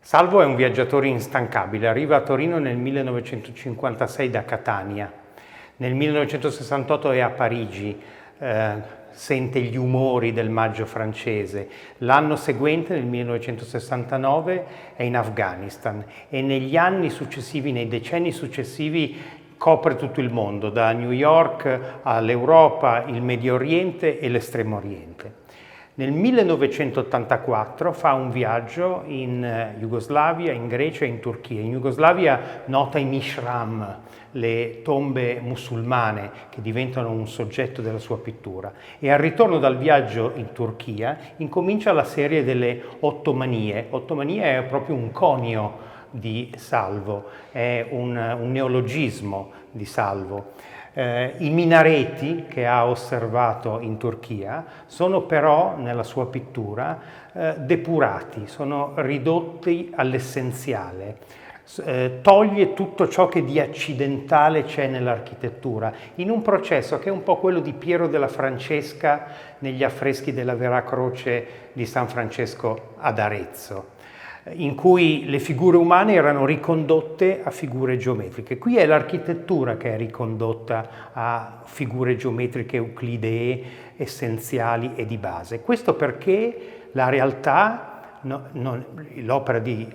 Salvo è un viaggiatore instancabile, arriva a Torino nel 1956 da Catania, nel 1968 è a Parigi, sente gli umori del maggio francese, l'anno seguente, nel 1969, è in Afghanistan e negli anni successivi, nei decenni successivi, copre tutto il mondo, da New York all'Europa, il Medio Oriente e l'Estremo Oriente. Nel 1984 fa un viaggio in Jugoslavia, in Grecia e in Turchia. In Jugoslavia nota i mishram, le tombe musulmane che diventano un soggetto della sua pittura. E al ritorno dal viaggio in Turchia incomincia la serie delle ottomanie. Ottomanie è proprio un conio di Salvo, è un neologismo di Salvo. I minareti che ha osservato in Turchia sono però nella sua pittura depurati, sono ridotti all'essenziale, toglie tutto ciò che di accidentale c'è nell'architettura, in un processo che è un po' quello di Piero della Francesca negli affreschi della Vera Croce di San Francesco ad Arezzo, in cui le figure umane erano ricondotte a figure geometriche. Qui è l'architettura che è ricondotta a figure geometriche euclidee, essenziali e di base. Questo perché la realtà, l'opera di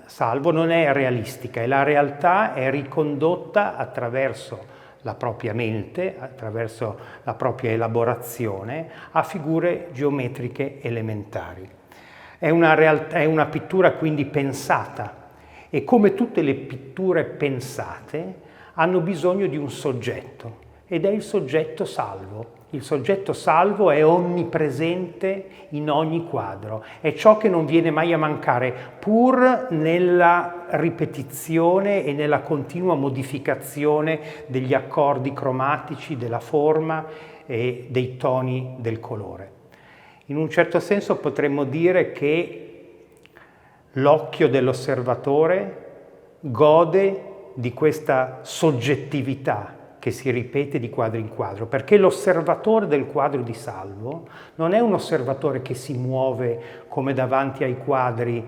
Salvo non è realistica e la realtà è ricondotta attraverso la propria mente, attraverso la propria elaborazione, a figure geometriche elementari. È una pittura quindi pensata e come tutte le pitture pensate hanno bisogno di un soggetto ed è il soggetto Salvo. Il soggetto Salvo è onnipresente in ogni quadro, è ciò che non viene mai a mancare, pur nella ripetizione e nella continua modificazione degli accordi cromatici, della forma e dei toni del colore. In un certo senso potremmo dire che l'occhio dell'osservatore gode di questa soggettività che si ripete di quadro in quadro, perché l'osservatore del quadro di Salvo non è un osservatore che si muove come davanti ai quadri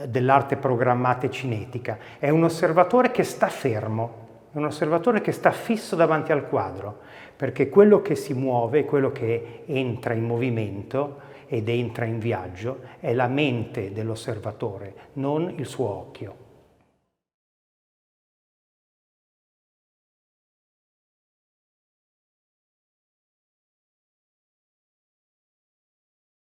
dell'arte programmata e cinetica, è un osservatore che sta fermo, è un osservatore che sta fisso davanti al quadro, perché quello che si muove, quello che entra in movimento ed entra in viaggio, è la mente dell'osservatore, non il suo occhio.